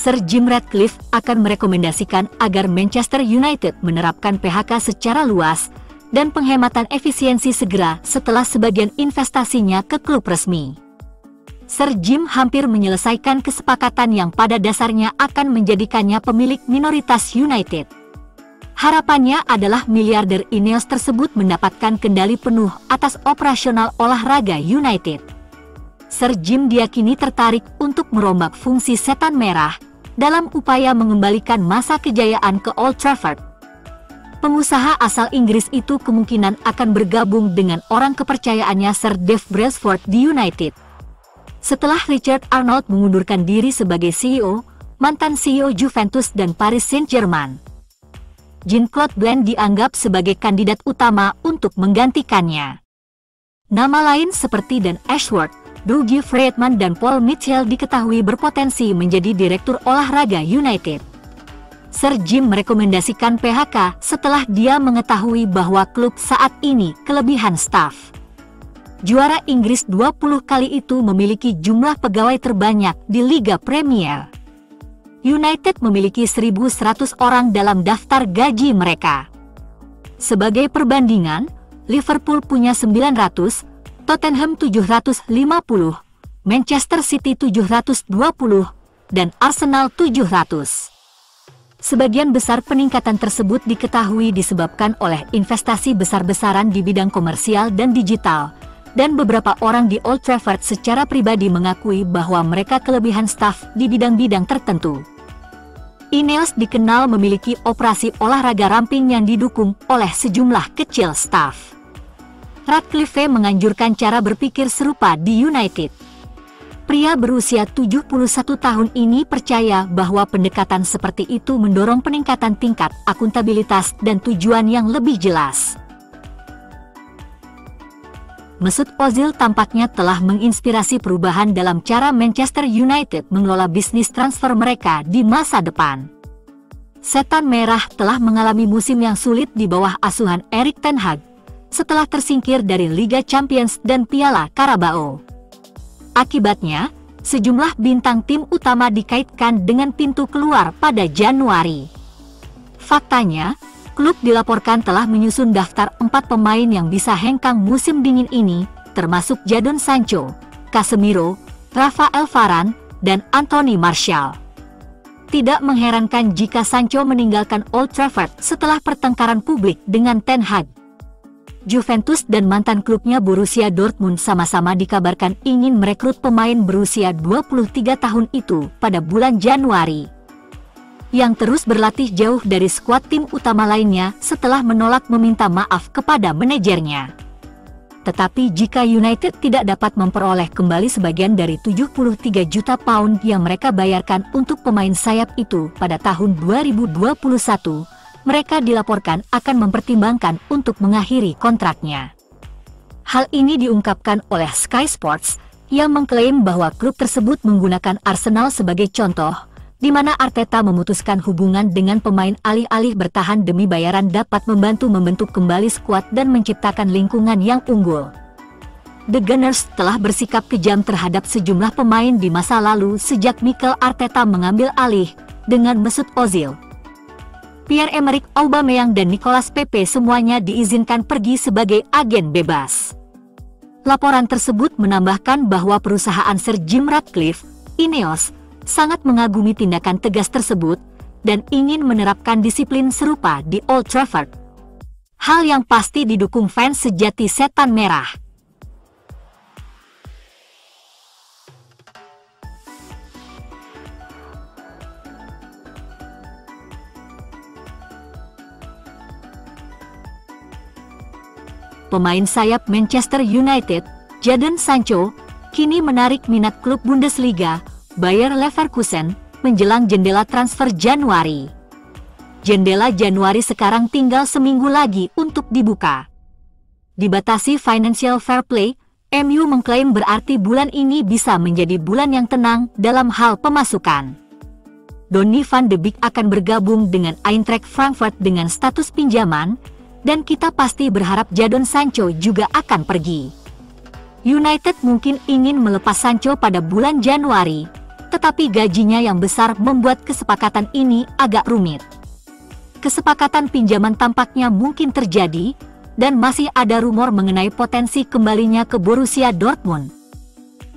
Sir Jim Ratcliffe akan merekomendasikan agar Manchester United menerapkan PHK secara luas dan penghematan efisiensi segera setelah sebagian investasinya ke klub resmi. Sir Jim hampir menyelesaikan kesepakatan yang pada dasarnya akan menjadikannya pemilik minoritas United. Harapannya adalah miliarder Ineos tersebut mendapatkan kendali penuh atas operasional olahraga United. Sir Jim diyakini tertarik untuk merombak fungsi setan merah dalam upaya mengembalikan masa kejayaan ke Old Trafford. Pengusaha asal Inggris itu kemungkinan akan bergabung dengan orang kepercayaannya Sir Dave Brailsford di United. Setelah Richard Arnold mengundurkan diri sebagai CEO, mantan CEO Juventus dan Paris Saint-Germain, Jean-Claude Blanc dianggap sebagai kandidat utama untuk menggantikannya. Nama lain seperti Dan Ashworth, Dougie Freedman dan Paul Mitchell diketahui berpotensi menjadi direktur olahraga United. Sir Jim merekomendasikan PHK setelah dia mengetahui bahwa klub saat ini kelebihan staf. Juara Inggris 20 kali itu memiliki jumlah pegawai terbanyak di Liga Premier. United memiliki 1.100 orang dalam daftar gaji mereka. Sebagai perbandingan, Liverpool punya 900, Tottenham 750, Manchester City 720, dan Arsenal 700. Sebagian besar peningkatan tersebut diketahui disebabkan oleh investasi besar-besaran di bidang komersial dan digital, dan beberapa orang di Old Trafford secara pribadi mengakui bahwa mereka kelebihan staf di bidang-bidang tertentu. Ineos dikenal memiliki operasi olahraga ramping yang didukung oleh sejumlah kecil staf. Ratcliffe menganjurkan cara berpikir serupa di United. Pria berusia 71 tahun ini percaya bahwa pendekatan seperti itu mendorong peningkatan tingkat akuntabilitas dan tujuan yang lebih jelas. Mesut Ozil tampaknya telah menginspirasi perubahan dalam cara Manchester United mengelola bisnis transfer mereka di masa depan. Setan Merah telah mengalami musim yang sulit di bawah asuhan Erik ten Hag setelah tersingkir dari Liga Champions dan Piala Carabao. Akibatnya, sejumlah bintang tim utama dikaitkan dengan pintu keluar pada Januari. Faktanya, klub dilaporkan telah menyusun daftar 4 pemain yang bisa hengkang musim dingin ini, termasuk Jadon Sancho, Casemiro, Rafael Varane, dan Anthony Martial. Tidak mengherankan jika Sancho meninggalkan Old Trafford setelah pertengkaran publik dengan Ten Hag. Juventus dan mantan klubnya Borussia Dortmund sama-sama dikabarkan ingin merekrut pemain berusia 23 tahun itu pada bulan Januari, yang terus berlatih jauh dari skuad tim utama lainnya setelah menolak meminta maaf kepada manajernya. Tetapi jika United tidak dapat memperoleh kembali sebagian dari 73 juta pound yang mereka bayarkan untuk pemain sayap itu pada tahun 2021, mereka dilaporkan akan mempertimbangkan untuk mengakhiri kontraknya. Hal ini diungkapkan oleh Sky Sports yang mengklaim bahwa klub tersebut menggunakan Arsenal sebagai contoh, di mana Arteta memutuskan hubungan dengan pemain alih-alih bertahan demi bayaran dapat membantu membentuk kembali skuad dan menciptakan lingkungan yang unggul. The Gunners telah bersikap kejam terhadap sejumlah pemain di masa lalu sejak Mikel Arteta mengambil alih dengan Mesut Ozil, Pierre-Emerick Aubameyang dan Nicolas Pepe semuanya diizinkan pergi sebagai agen bebas. Laporan tersebut menambahkan bahwa perusahaan Sir Jim Ratcliffe, Ineos, sangat mengagumi tindakan tegas tersebut dan ingin menerapkan disiplin serupa di Old Trafford. Hal yang pasti didukung fans sejati Setan Merah. Pemain sayap Manchester United, Jadon Sancho, kini menarik minat klub Bundesliga, Bayer Leverkusen, menjelang jendela transfer Januari. Jendela Januari sekarang tinggal seminggu lagi untuk dibuka. Dibatasi financial fair play, MU mengklaim berarti bulan ini bisa menjadi bulan yang tenang dalam hal pemasukan. Donny van de Beek akan bergabung dengan Eintracht Frankfurt dengan status pinjaman, dan kita pasti berharap Jadon Sancho juga akan pergi. United mungkin ingin melepas Sancho pada bulan Januari, Tetapi gajinya yang besar membuat kesepakatan ini agak rumit. Kesepakatan pinjaman tampaknya mungkin terjadi, dan masih ada rumor mengenai potensi kembalinya ke Borussia Dortmund.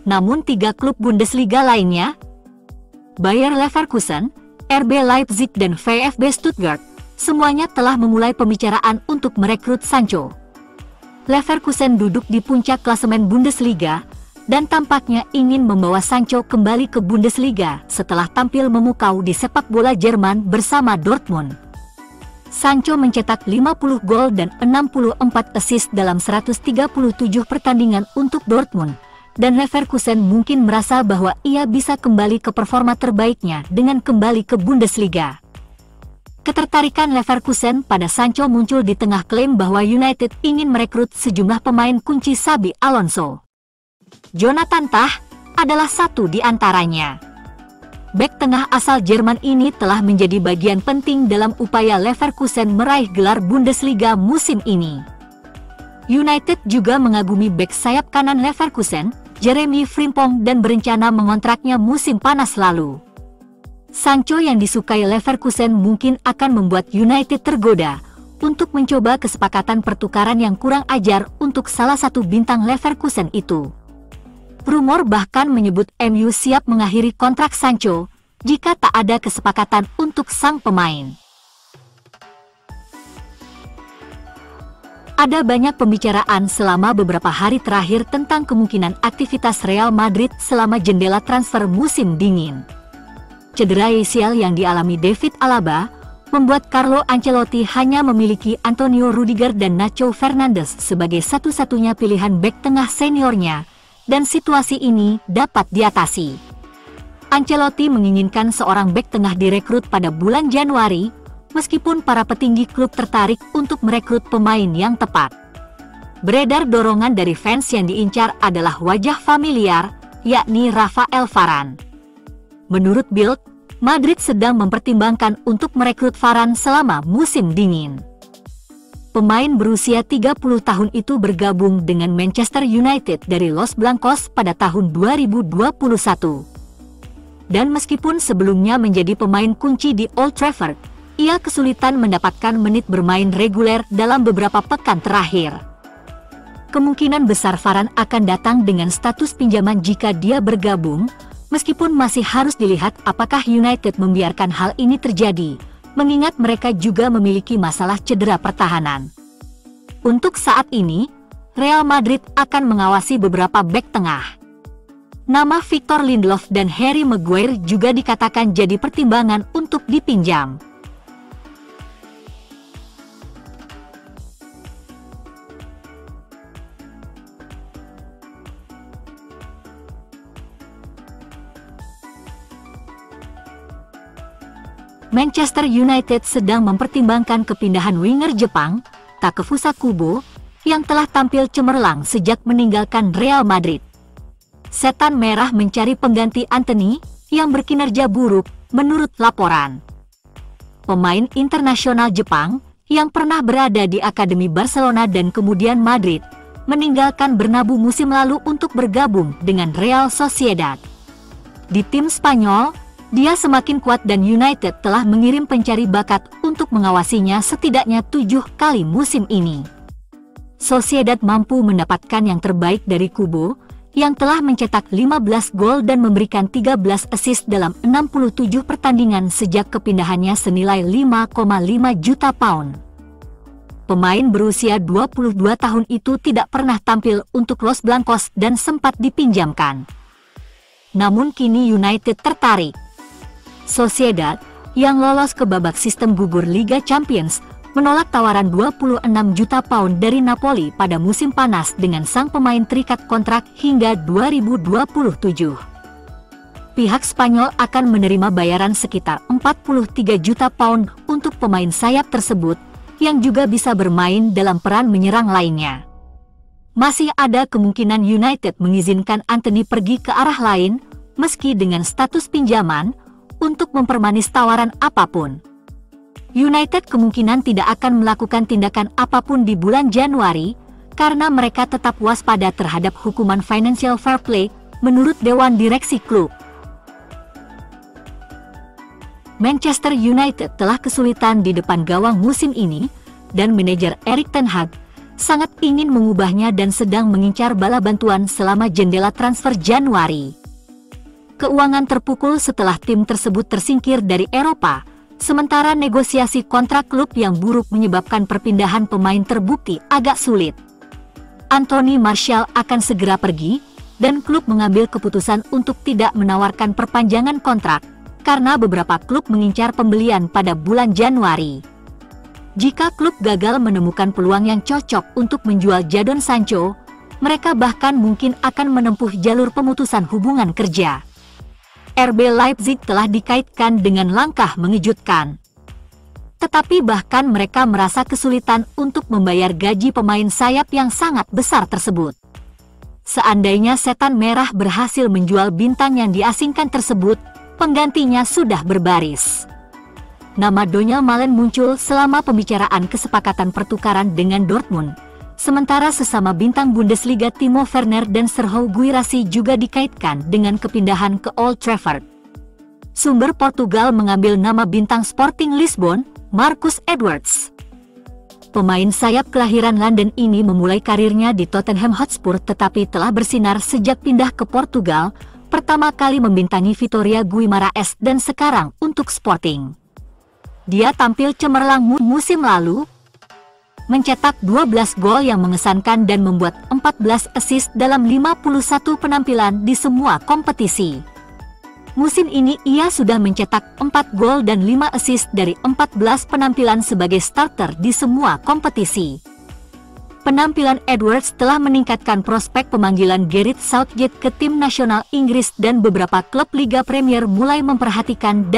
Namun 3 klub Bundesliga lainnya, Bayer Leverkusen, RB Leipzig dan VfB Stuttgart, semuanya telah memulai pembicaraan untuk merekrut Sancho. Leverkusen duduk di puncak klasemen Bundesliga, dan tampaknya ingin membawa Sancho kembali ke Bundesliga setelah tampil memukau di sepak bola Jerman bersama Dortmund. Sancho mencetak 50 gol dan 64 assist dalam 137 pertandingan untuk Dortmund, dan Leverkusen mungkin merasa bahwa ia bisa kembali ke performa terbaiknya dengan kembali ke Bundesliga. Ketertarikan Leverkusen pada Sancho muncul di tengah klaim bahwa United ingin merekrut sejumlah pemain kunci Xabi Alonso. Jonathan Tah adalah satu di antaranya. Bek tengah asal Jerman ini telah menjadi bagian penting dalam upaya Leverkusen meraih gelar Bundesliga musim ini. United juga mengagumi bek sayap kanan Leverkusen, Jeremy Frimpong, dan berencana mengontraknya musim panas lalu. Sancho yang disukai Leverkusen mungkin akan membuat United tergoda untuk mencoba kesepakatan pertukaran yang kurang ajar untuk salah satu bintang Leverkusen itu. Rumor bahkan menyebut MU siap mengakhiri kontrak Sancho jika tak ada kesepakatan untuk sang pemain. Ada banyak pembicaraan selama beberapa hari terakhir tentang kemungkinan aktivitas Real Madrid selama jendela transfer musim dingin. Cedera ACL yang dialami David Alaba membuat Carlo Ancelotti hanya memiliki Antonio Rudiger dan Nacho Fernandes sebagai satu-satunya pilihan bek tengah seniornya, dan situasi ini dapat diatasi. Ancelotti menginginkan seorang bek tengah direkrut pada bulan Januari, meskipun para petinggi klub tertarik untuk merekrut pemain yang tepat. Beredar dorongan dari fans yang diincar adalah wajah familiar, yakni Rafael Varane. Menurut Bild, Madrid sedang mempertimbangkan untuk merekrut Varane selama musim dingin. Pemain berusia 30 tahun itu bergabung dengan Manchester United dari Los Blancos pada tahun 2021. Dan meskipun sebelumnya menjadi pemain kunci di Old Trafford, ia kesulitan mendapatkan menit bermain reguler dalam beberapa pekan terakhir. Kemungkinan besar Varane akan datang dengan status pinjaman jika dia bergabung, meskipun masih harus dilihat apakah United membiarkan hal ini terjadi, mengingat mereka juga memiliki masalah cedera pertahanan. Untuk saat ini, Real Madrid akan mengawasi beberapa bek tengah. Nama Victor Lindelof dan Harry Maguire juga dikatakan jadi pertimbangan untuk dipinjam. Manchester United sedang mempertimbangkan kepindahan winger Jepang, Takefusa Kubo, yang telah tampil cemerlang sejak meninggalkan Real Madrid. Setan Merah mencari pengganti Antony, yang berkinerja buruk, menurut laporan. Pemain internasional Jepang, yang pernah berada di Akademi Barcelona dan kemudian Madrid, meninggalkan Bernabeu musim lalu untuk bergabung dengan Real Sociedad. Di tim Spanyol, dia semakin kuat dan United telah mengirim pencari bakat untuk mengawasinya setidaknya 7 kali musim ini. Sociedad mampu mendapatkan yang terbaik dari Kubo, yang telah mencetak 15 gol dan memberikan 13 assist dalam 67 pertandingan sejak kepindahannya senilai 5,5 juta pound. Pemain berusia 22 tahun itu tidak pernah tampil untuk Los Blancos dan sempat dipinjamkan. Namun kini United tertarik. Sociedad, yang lolos ke babak sistem gugur Liga Champions, menolak tawaran 26 juta pound dari Napoli pada musim panas dengan sang pemain terikat kontrak hingga 2027. Pihak Spanyol akan menerima bayaran sekitar 43 juta pound untuk pemain sayap tersebut, yang juga bisa bermain dalam peran menyerang lainnya. Masih ada kemungkinan United mengizinkan Antony pergi ke arah lain, meski dengan status pinjaman, untuk mempermanis tawaran apapun. United kemungkinan tidak akan melakukan tindakan apapun di bulan Januari, karena mereka tetap waspada terhadap hukuman financial fair play, menurut Dewan Direksi klub. Manchester United telah kesulitan di depan gawang musim ini, dan manajer Erik ten Hag sangat ingin mengubahnya dan sedang mengincar bala bantuan selama jendela transfer Januari. Keuangan terpukul setelah tim tersebut tersingkir dari Eropa, sementara negosiasi kontrak klub yang buruk menyebabkan perpindahan pemain terbukti agak sulit. Anthony Martial akan segera pergi, dan klub mengambil keputusan untuk tidak menawarkan perpanjangan kontrak, karena beberapa klub mengincar pembelian pada bulan Januari. Jika klub gagal menemukan peluang yang cocok untuk menjual Jadon Sancho, mereka bahkan mungkin akan menempuh jalur pemutusan hubungan kerja. RB Leipzig telah dikaitkan dengan langkah mengejutkan. Tetapi bahkan mereka merasa kesulitan untuk membayar gaji pemain sayap yang sangat besar tersebut. Seandainya Setan Merah berhasil menjual bintang yang diasingkan tersebut, penggantinya sudah berbaris. Nama Donyell Malen muncul selama pembicaraan kesepakatan pertukaran dengan Dortmund, sementara sesama bintang Bundesliga Timo Werner dan Serhou Guirassy juga dikaitkan dengan kepindahan ke Old Trafford. Sumber Portugal mengambil nama bintang Sporting Lisbon, Marcus Edwards. Pemain sayap kelahiran London ini memulai karirnya di Tottenham Hotspur tetapi telah bersinar sejak pindah ke Portugal, pertama kali membintangi Vitória Guimarães dan sekarang untuk Sporting. Dia tampil cemerlang musim lalu, mencetak 12 gol yang mengesankan dan membuat 14 assist dalam 51 penampilan di semua kompetisi. Musim ini ia sudah mencetak 4 gol dan 5 assist dari 14 penampilan sebagai starter di semua kompetisi. Penampilan Edwards telah meningkatkan prospek pemanggilan Gareth Southgate ke tim nasional Inggris dan beberapa klub Liga Premier mulai memperhatikan.